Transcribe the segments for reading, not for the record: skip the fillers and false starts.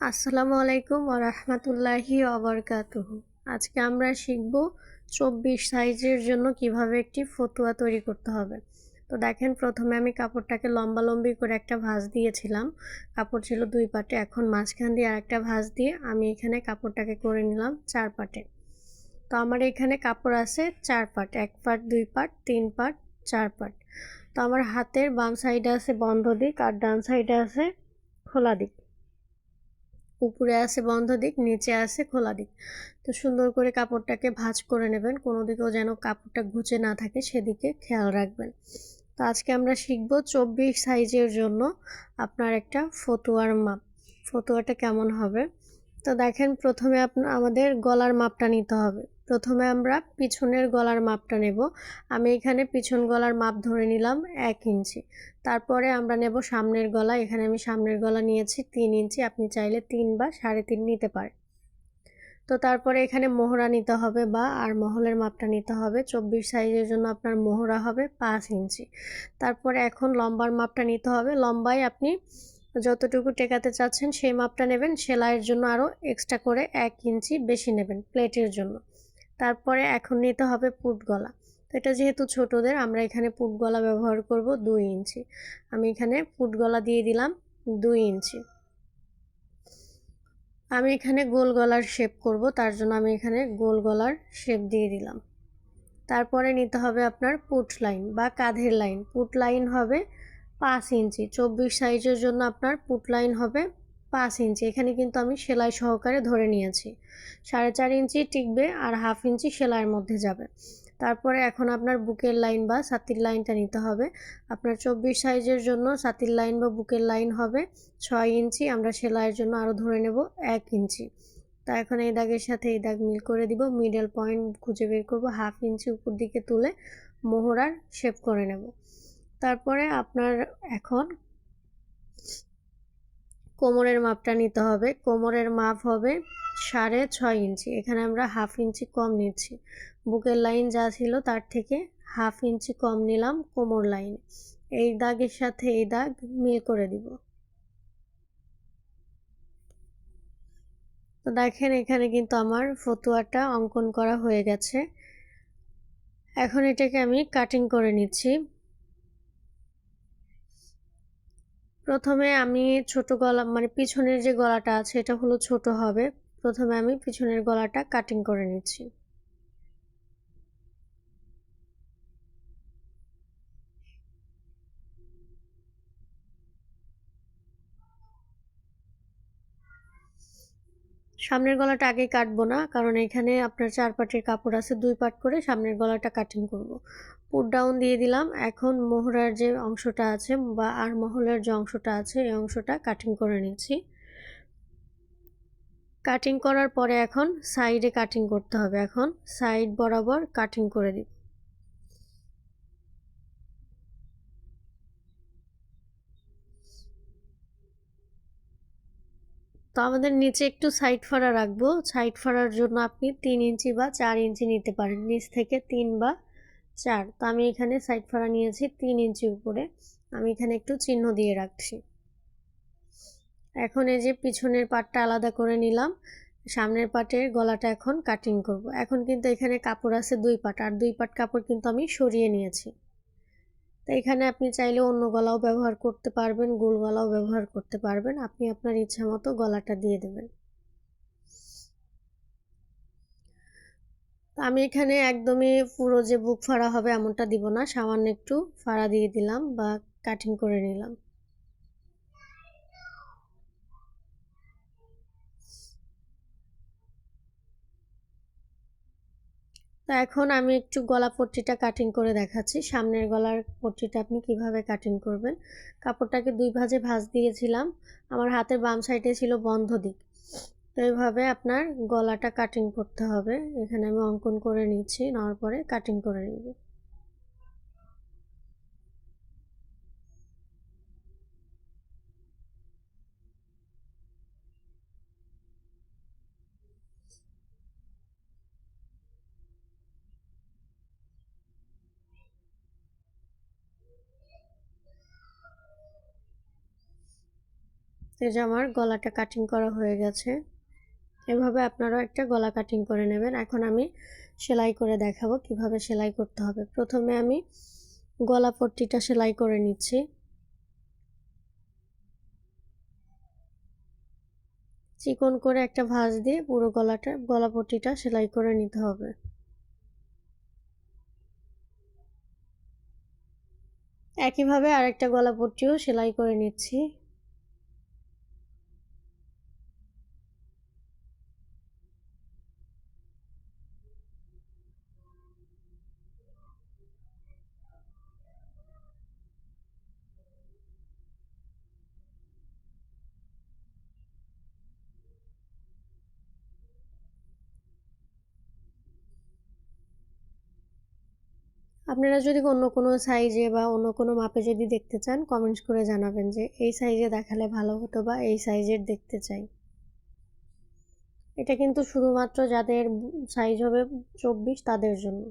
আসসালামু আলাইকুম ওয়া রাহমাতুল্লাহি ওয়া বারাকাতুহু। আজকে আমরা শিখব 24 সাইজের জন্য কিভাবে একটি ফতুয়া তৈরি করতে হবে। তো দেখেন, প্রথমে আমি কাপড়টাকে লম্বালম্বি করে একটা ভাঁজ দিয়েছিলাম। কাপড় ছিল 2 পাটে, এখন মাঝখান দিয়ে আরেকটা ভাঁজ দিয়ে আমি এখানে কাপড়টাকে করে নিলাম 4 পাটে। তো আমার এখানে কাপড় আছে 4 পাট, 1 পাট, 2 পাট, 3 পাট, 4 পাট। তো আমার হাতের বাম সাইডে আছে বন্ধ দিক আর ডান সাইডে আছে খোলা দিক। উপরে আছে বন্ধ দিক, নিচে আছে খোলা দিক। তো সুন্দর করে কাপড়টাকে ভাঁজ করে নেবেন, কোনো দিকেও যেন কাপড়টা ঘুচে না থাকে সেদিকে খেয়াল রাখবেন। তো আজকে আমরা শিখব 24 সাইজের জন্য আপনার একটা ফতুয়ার মাপ। ফতুয়াটা কেমন হবে? তো দেখেন, প্রথমে আমাদের গলার মাপটা নিতে হবে। প্রথমে আমরা পিছনের গলার মাপটা নেব। আমি এখানে পিছন গলার মাপ ধরে নিলাম 1 ইঞ্চি। তারপরে আমরা নেব সামনের গলা। এখানে আমি সামনের গলা নিয়েছি 3 ইঞ্চি, আপনি চাইলে 3 বা 3.5 নিতে পারেন। তো তারপরে এখানে মোহরা নিতে হবে বা আর মহলের মাপটা নিতে হবে। 24 সাইজের জন্য আপনার মোহরা হবে 5 ইঞ্চি। তারপরে এখন লম্বার মাপটা নিতে হবে। লম্বায় আপনি যতটুকু টেকাতে চাচ্ছেন সেই মাপটা নেবেন। সেলাইয়ের জন্য আরও এক্সট্রা করে 1 ইঞ্চি বেশি নেবেন প্লেটের জন্য। তারপরে এখন নিতে হবে পুট গলা। তো এটা যেহেতু ছোটদের, আমরা এখানে পুট গলা ব্যবহার করব 2 ইঞ্চি। আমি এখানে পুট গলা দিয়ে দিলাম 2 ইঞ্চি। আমি এখানে গোল গলার শেপ করব, তার জন্য আমি এখানে গোল গলার শেপ দিয়ে দিলাম। তারপরে নিতে হবে আপনার পুট লাইন বা কাঁধের লাইন। পুট লাইন হবে 5 ইঞ্চি। 24 সাইজের জন্য আপনার পুট লাইন হবে 5 ইঞ্চি। এখানে কিন্তু আমি সেলাই সহকারে ধরে নিয়েছি। 4.5 ইঞ্চি টিকবে আর হাফ ইঞ্চি সেলাইয়ের মধ্যে যাবে। তারপরে এখন আপনার বুকের লাইন বা ছাতির লাইনটা নিতে হবে। আপনার 24 সাইজের জন্য ছাতির লাইন বা বুকের লাইন হবে 6 ইঞ্চি। আমরা সেলাইয়ের জন্য আরও ধরে নেব 1 ইঞ্চি। তো এখন এই দাগের সাথে এই দাগ মিল করে দিব। মিডল পয়েন্ট খুঁজে বের করব, হাফ ইঞ্চি উপর দিকে তুলে মোহরার শেপ করে নেব। তারপরে আপনার এখন কোমরের মাপটা নিতে হবে। কোমরের মাপ হবে 6.5 ইঞ্চি। এখানে আমরা হাফ ইঞ্চি কম নিচ্ছি। বুকের লাইন যা ছিল তার থেকে হাফ ইঞ্চি কম নিলাম কোমর লাইন। এই দাগের সাথে এই দাগ মিল করে দিব। তো দেখেন, এখানে কিন্তু আমার ফতুয়াটা অঙ্কন করা হয়ে গেছে। এখন এটাকে আমি কাটিং করে নিচ্ছি। প্রথমে আমি ছোট গলা মানে পিছনের যে গলাটা আছে এটা হলো ছোট হবে। প্রথমে আমি পিছনের গলাটা কাটিং করে নিচ্ছি। সামনের গলাটা আগেই কাটবো না, কারণ এখানে আপনার 4 পাটের কাপড় আছে, 2 পাট করে সামনের গলাটা কাটিং করব। পুট ডাউন দিয়ে দিলাম। এখন মোহরার যে অংশটা আছে বা আর মহলের যে অংশটা আছে এই অংশটা কাটিং করে নিচ্ছি। কাটিং করার পরে এখন সাইডে কাটিং করতে হবে। এখন সাইড বরাবর কাটিং করে দিব। তো আমাদের নিচে একটু সাইড ফাড়া রাখবো। সাইড ফাড়ার জন্য আপনি 3 ইঞ্চি বা 4 ইঞ্চি নিতে পারেন, নিচ থেকে 3 বা 4। তো আমি এখানে সাইড ফাড়া নিয়েছি 3 ইঞ্চি উপরে। আমি এখানে একটু চিহ্ন দিয়ে রাখছি। এখন এই যে পিছনের পাটটা আলাদা করে নিলাম, সামনের পাটের গলাটা এখন কাটিং করব। এখন কিন্তু এখানে কাপড় আছে 2 পাট, আর 2 পাট কাপড় কিন্তু আমি সরিয়ে নিয়েছি। তো এখানে আপনি চাইলে অন্য গলাও ব্যবহার করতে পারবেন, গোল গলাও ব্যবহার করতে পারবেন। আপনি আপনার ইচ্ছা মতো গলাটা দিয়ে দেবেন। আমি এখানে একদমই পুরো যে বুক ফাড়া হবে এমনটা দিব না, সামান্য একটু ফাড়া দিয়ে দিলাম বা কাটিং করে নিলাম। তো এখন আমি একটু গলা পট্টিটা কাটিং করে দেখাচ্ছি। সামনের গলার পট্টিটা আপনি কিভাবে কাটিং করবেন। কাপড়টাকে 2 ভাঁজে ভাঁজ দিয়েছিলাম। আমার হাতের বাম সাইডে ছিল বন্ধ দিক। তো এইভাবে আপনার গলাটা কাটিং করতে হবে। এখানে আমি অঙ্কন করে নিচ্ছি, নেওয়ার পরে কাটিং করে নিব। এই যে আমার গলাটা কাটিং করা হয়ে গেছে। এভাবে আপনারাও একটা গলা কাটিং করে নেবেন। এখন আমি সেলাই করে দেখাবো কিভাবে সেলাই করতে হবে। প্রথমে আমি গলা পট্টিটা সেলাই করে নিচ্ছি। চিকন করে একটা ভাঁজ দিয়ে পুরো গলা পট্টিটা সেলাই করে নিতে হবে। একইভাবে আরেকটা গলা পট্টিও সেলাই করে নিচ্ছি। আপনারা যদি অন্য কোনো সাইজে বা অন্য কোনো মাপে যদি দেখতে চান কমেন্টস করে জানাবেন যে এই সাইজে দেখালে ভালো হতো বা এই সাইজের দেখতে চাই। এটা কিন্তু শুধুমাত্র যাদের সাইজ হবে 24 তাদের জন্য।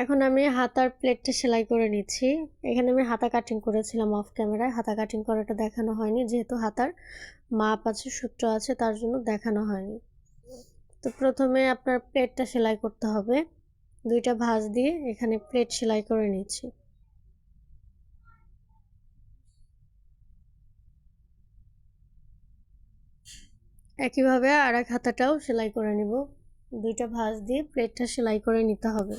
এখন আমি হাতার প্লেটটা সেলাই করে নিচ্ছি। এখানে আমি হাতা কাটিং করেছিলাম অফ ক্যামেরায়, হাতা কাটিং করাটা দেখানো হয়নি যেহেতু হাতার মাপ আছে, সূত্র আছে, তার জন্য দেখানো হয়নি। তো প্রথমে আপনার প্লেটটা সেলাই করতে হবে। দুইটা ভাঁজ দিয়ে এখানে প্লেট সেলাই করে নিচ্ছি। একইভাবে আর এক হাতাটাও সেলাই করে নিব। দুইটা ভাঁজ দিয়ে প্লেটটা সেলাই করে নিতে হবে।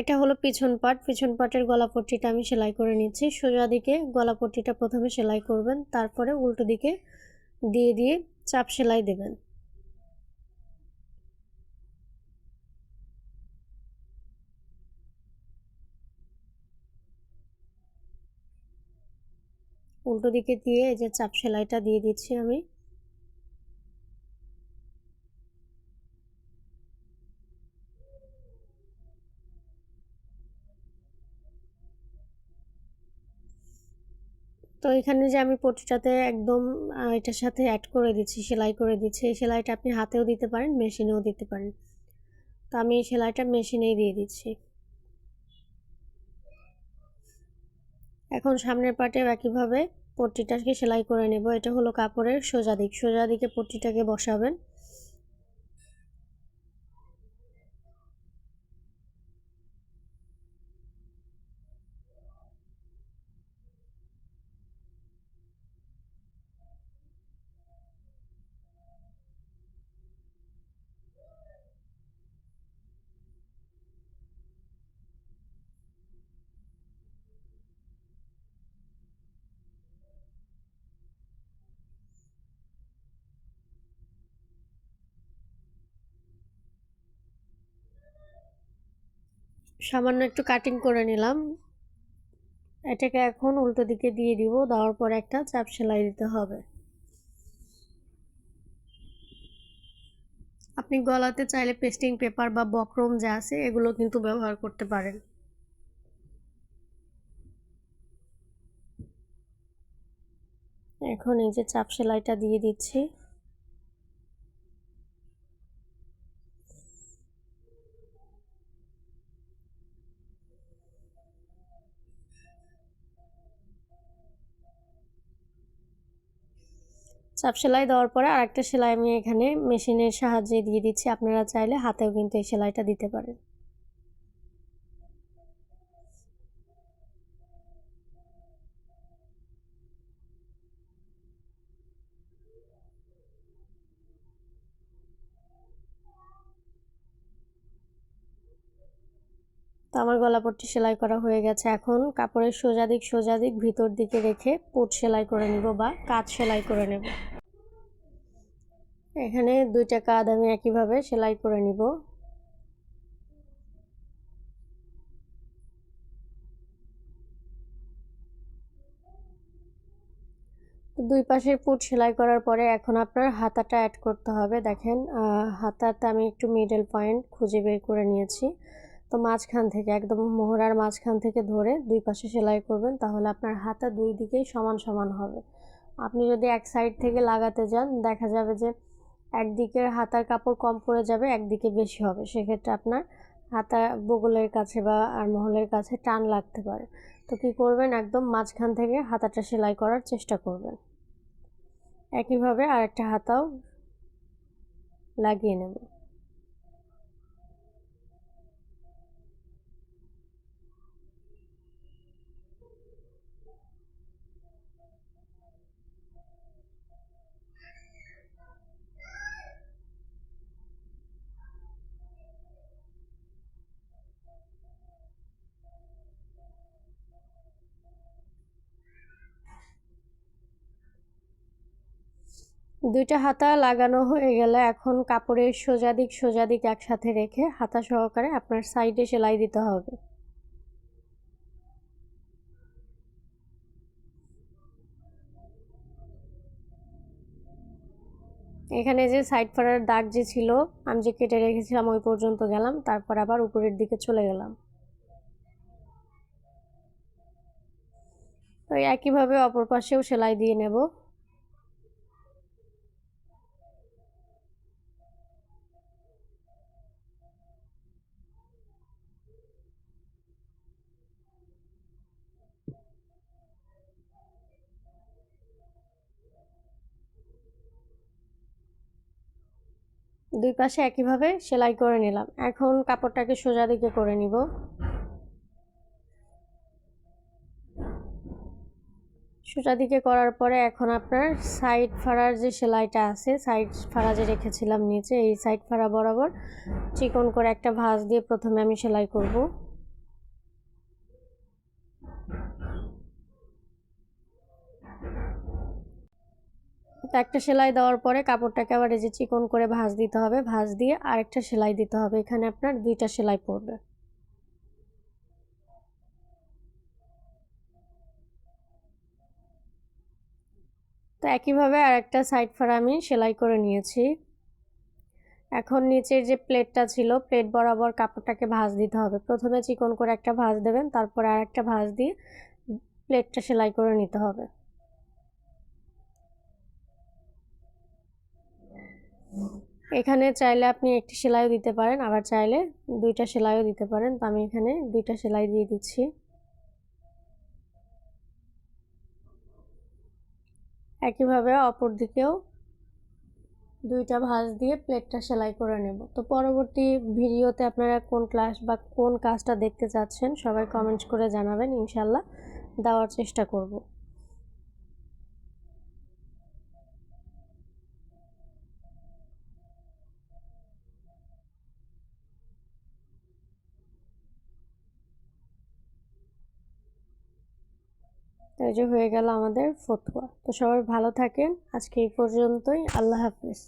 এটা হলো পিছন পাটের গলা পট্টিটা আমি সেলাই করে নিচ্ছি। সোজা দিকে গলা পট্টিটা প্রথমে সেলাই করবেন, তারপরে উল্টো দিকে দিয়ে চাপ সেলাই দেবেন। উল্টো দিকে দিয়ে এই যে চাপ সেলাইটা দিয়ে দিচ্ছি আমি। তো এখানে যে আমি পট্টিটাতে একদম এটার সাথে অ্যাড করে দিচ্ছি, সেলাই করে দিচ্ছি। এই সেলাইটা আপনি হাতেও দিতে পারেন, মেশিনেও দিতে পারেন। তো আমি এই সেলাইটা মেশিনেই দিয়ে দিচ্ছি। এখন সামনের পাটেও একইভাবে পট্টিটাকে সেলাই করে নেব। এটা হলো কাপড়ের সোজা দিকে পট্টিটাকে বসাবেন। সামান্য একটু কাটিং করে নিলাম। এটাকে এখন উল্টো দিকে দিয়ে দিব, দেওয়ার পর একটা চাপ সেলাই দিতে হবে। আপনি গলাতে চাইলে পেস্টিং পেপার বা বক্রম যা আছে এগুলো কিন্তু ব্যবহার করতে পারেন। এখন এই যে চাপ সেলাইটা দিয়ে দিচ্ছি। চাপ সেলাই দেওয়ার পরে আরেকটা সেলাই আমি এখানে মেশিনের সাহায্যে দিয়ে দিচ্ছি। আপনারা চাইলে হাতেও কিন্তু এই সেলাইটা দিতে পারেন। তো আমার গলাপট্টি সেলাই করা হয়ে গেছে। এখন কাপড়ের সোজা দিক ভিতর দিকে রেখে পুট সেলাই করে নেব বা কাঁধ সেলাই করে নেব। এখানে দুইটা কাঁধ আমি একইভাবে সেলাই করে নিব। দুই পাশের পুট সেলাই করার পরে এখন আপনার হাতাটা অ্যাড করতে হবে। দেখেন হাতাতে আমি একটু মিডল পয়েন্ট খুঁজে বের করে নিয়েছি। তো মাঝখান থেকে একদম মোহরার মাঝখান থেকে ধরে দুই পাশে সেলাই করবেন, তাহলে আপনার হাতা দুই দিকেই সমান সমান হবে। আপনি যদি এক সাইড থেকে লাগাতে যান, দেখা যাবে যে একদিকের হাতার কাপড় কম পড়ে যাবে, একদিকে বেশি হবে। সেক্ষেত্রে আপনার হাতা বগলের কাছে বা আরমহলের কাছে টান লাগতে পারে। তো কী করবেন, একদম মাঝখান থেকে হাতাটা সেলাই করার চেষ্টা করবেন। একইভাবে আরেকটা হাতাও লাগিয়ে নেব। দুইটা হাতা লাগানো হয়ে গেলে এখন কাপড়ের সোজা দিক একসাথে রেখে হাতা সহকারে আপনার সাইডে সেলাই দিতে হবে। এখানে যে সাইড ফাড়ার দাগ যে ছিল, আমি যে কেটে রেখেছিলাম ওই পর্যন্ত গেলাম, তারপর আবার উপরের দিকে চলে গেলাম। তো একইভাবে অপর পাশেও সেলাই দিয়ে নেব। দুই পাশে একইভাবে সেলাই করে নিলাম। এখন কাপড়টাকে সোজা দিকে করে নিব। সোজা দিকে করার পরে এখন আপনার সাইড ফাড়ার যে সেলাইটা আছে, সাইড ফাড়া যে রেখেছিলাম নিচে, এই সাইড ফাড়া বরাবর চিকন করে একটা ভাঁজ দিয়ে প্রথমে আমি সেলাই করব। তো একটা সেলাই দেওয়ার পরে কাপড়টাকে আবার এই যে চিকন করে ভাঁজ দিতে হবে, ভাঁজ দিয়ে আরেকটা সেলাই দিতে হবে। এখানে আপনার দুইটা সেলাই পড়বে। তো একইভাবে আরেকটা সাইড ফাড়া আমি সেলাই করে নিয়েছি। এখন নিচের যে প্লেটটা ছিল, প্লেট বরাবর কাপড়টাকে ভাঁজ দিতে হবে। প্রথমে চিকন করে একটা ভাঁজ দেবেন, তারপর আরেকটা ভাঁজ দিয়ে প্লেটটা সেলাই করে নিতে হবে। এখানে চাইলে আপনি একটি সেলাইও দিতে পারেন, আবার চাইলে দুইটা সেলাইও দিতে পারেন। তো আমি এখানে দুইটা সেলাই দিয়ে দিচ্ছি। একইভাবে অপর দিকেও দুইটা ভাঁজ দিয়ে প্লেটটা সেলাই করে নেব। তো পরবর্তী ভিডিওতে আপনারা কোন ক্লাস বা কোন কাজটা দেখতে চাচ্ছেন সবাই কমেন্টস করে জানাবেন, ইনশাল্লাহ দেওয়ার চেষ্টা করব। তো এই যে হয়ে গেল আমাদের ফতুয়া। তো সবাই ভালো থাকেন, আজকে এই পর্যন্তই। আল্লাহ হাফেজ।